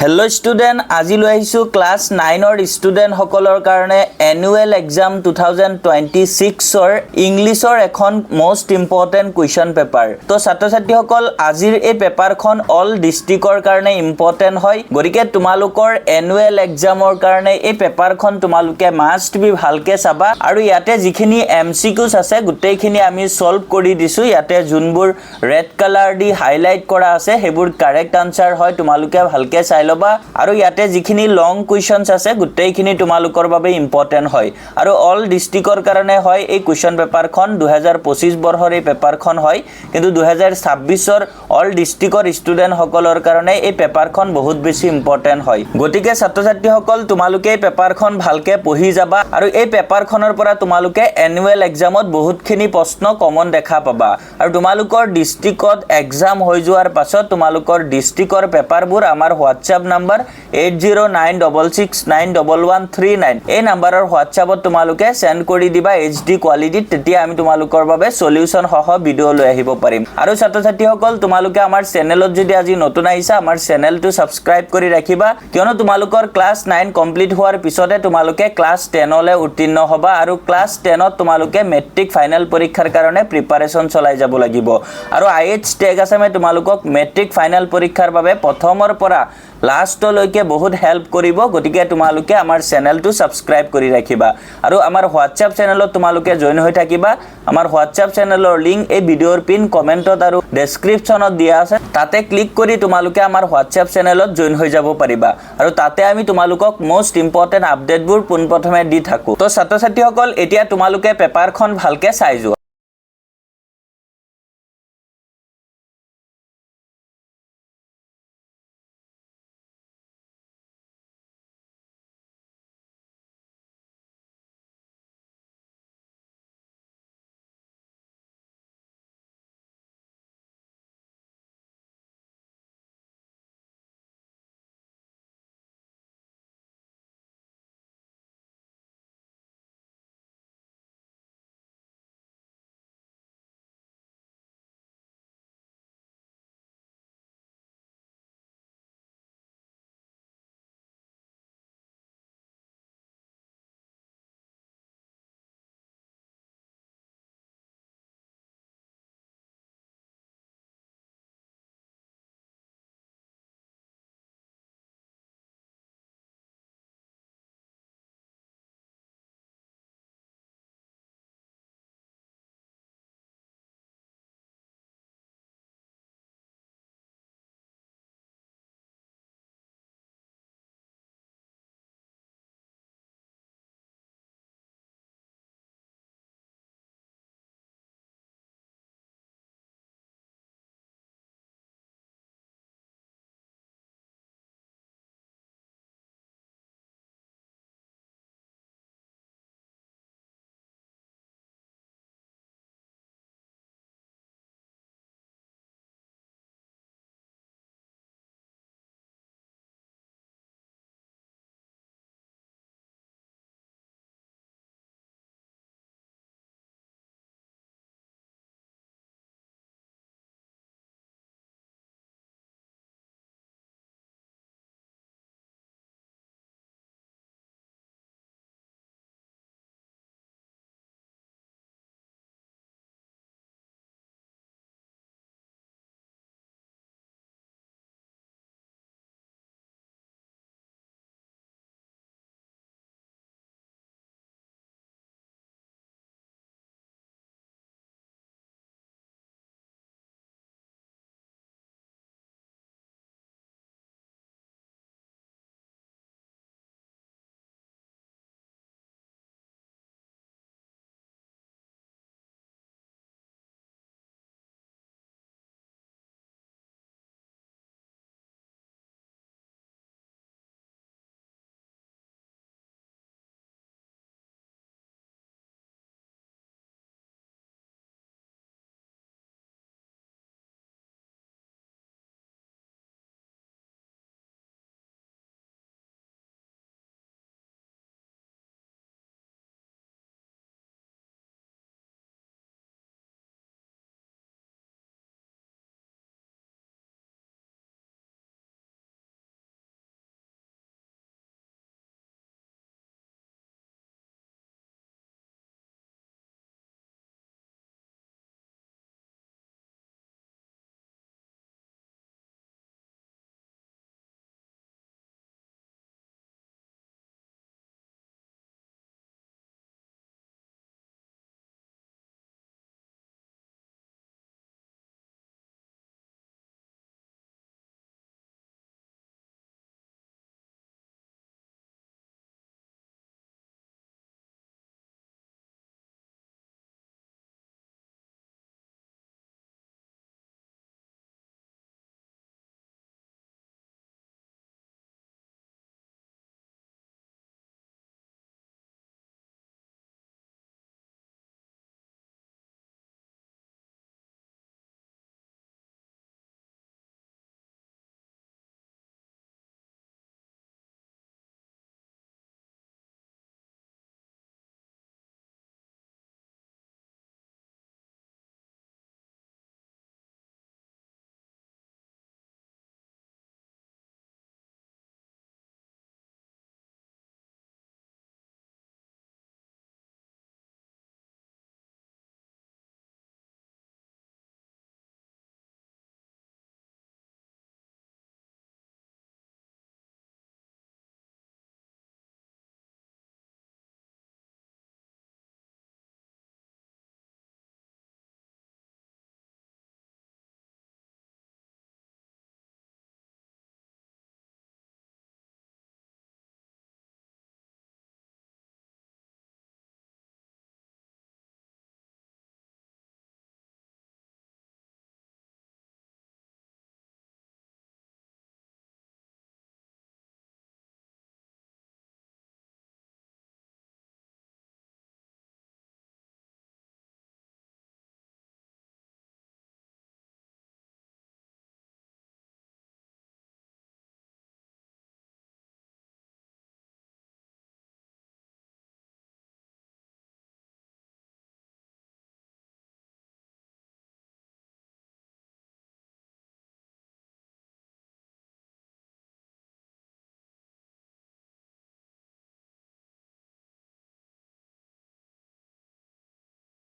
hello student आज লৈ আহিছো ক্লাস 9 ৰ ষ্টুডেন্ট সকলৰ কাৰণে এনুৱেল এক্সাম 2026 ৰ ইংলিছৰ এখন মোস্ট ইম্পৰ্টেন্ট কোৱেশ্চন পেপাৰ তো ছাত্ৰ ছাত্ৰী সকল আজিৰ এই পেপাৰখন অল ডিস্ট্ৰিক্টৰ কাৰণে ইম্পৰ্টেন্ট হয় গৰিকে তোমালোকৰ এনুৱেল এক্সামৰ কাৰণে এই পেপাৰখন তোমালোকে মাষ্ট বি ভালকে চাবা আৰু ইয়াতে যিখিনি এমসিকিউজ আছে গুটেইখিনি আমি সলভ কৰি দিছো ইয়াতে যোনবোৰ ৰেড কালাৰ দি হাইলাইট কৰা আছে হেবোৰ কাৰেক্ট আনসাৰ হয় তোমালোকে ভালকে চাই লবা আৰু ইয়াতে যিখিনি লং কোৱেশ্চনছ আছে গুটেইখিনি তোমালোকৰ বাবে ইম্পৰ্টেন্ট হয় আৰু অল ডিস্ট্ৰিক্টৰ কাৰণে হয় এই কোৱেশ্চন পেপাৰখন 2025 বৰ্ষৰ এই পেপাৰখন হয় কিন্তু 2026 ৰ অল ডিস্ট্ৰিক্টৰ ষ্টুডেন্ট সকলৰ কাৰণে এই পেপাৰখন বহুত বেছি ইম্পৰ্টেন্ট হয় গতিকে ছাত্ৰ ছাত্ৰী সকল তোমালোকে এই পেপাৰখন ভালকে পঢ়ি যাবা আৰু এই পেপাৰখনৰ পৰা তোমালোকে এনুৱেল এক্সামত বহুতখিনি প্ৰশ্ন কমন দেখা পাবা আৰু তোমালোকৰ ডিস্ট্ৰিক্টত এক্সাম হৈ যোৱাৰ পাছত তোমালোকৰ ডিস্ট্ৰিক্টৰ পেপাৰবোৰ আমাৰ WhatsApp number 8096691139 এই নম্বৰৰ WhatsAppত তোমালোকে সেন্ড কৰি দিবা HD কোৱালিটি তেতিয়া আমি তোমালোকৰ বাবে সলিউশন সহ ভিডিও লৈ আহিব পাৰিম আৰু ছাত্ৰ ছাত্ৰী সকল তোমালোকে আমাৰ চেনেলত যদি আজি নতুন আহিছা আমাৰ চেনেলটো সাবস্ক্ৰাইব কৰি ৰাখিবা কিয়নো তোমালোকৰ ক্লাস 9 কমপ্লিট হোৱাৰ পিছতে তোমালোকে ক্লাস 10 লৈ উত্তীৰ্ণ হ'বা আৰু ক্লাস 10 ত তোমালোকে মেট্ৰিক ফাইনাল পৰীক্ষাৰ কাৰণে প্ৰিপাৰেচন চলাই যাব লাগিব আৰু IH টেগ আসামে তোমালোকক মেট্ৰিক ফাইনাল পৰীক্ষাৰ বাবে প্ৰথমৰ পৰা লাষ্ট লৈকে বহুত হেল্প কৰিব গতিকে তোমালোকে আমাৰ চেনেলটো সাবস্ক্ৰাইব কৰি ৰাখিবা আৰু আমাৰ WhatsApp চেনেলত তোমালোকে জয়েন হৈ থাকিবা আমাৰ WhatsApp চেনেলৰ লিংক এই ভিডিওৰ পিন কমেন্টত আৰু ডেসক্ৰিপচনত দিয়া আছে তাতে ক্লিক কৰি তোমালোকে আমাৰ WhatsApp চেনেলত জয়েন হৈ যাব পাৰিবা আৰু তাতে আমি তোমালোকক মোস্ট ইম্পৰ্টেন্ট আপডেটবোৰ পোনপ্ৰথমে দি থাকো তো ছাত্ৰ ছাত্ৰীসকল এতিয়া তোমালোকে পেপাৰখন ভালকে চাই যোৱা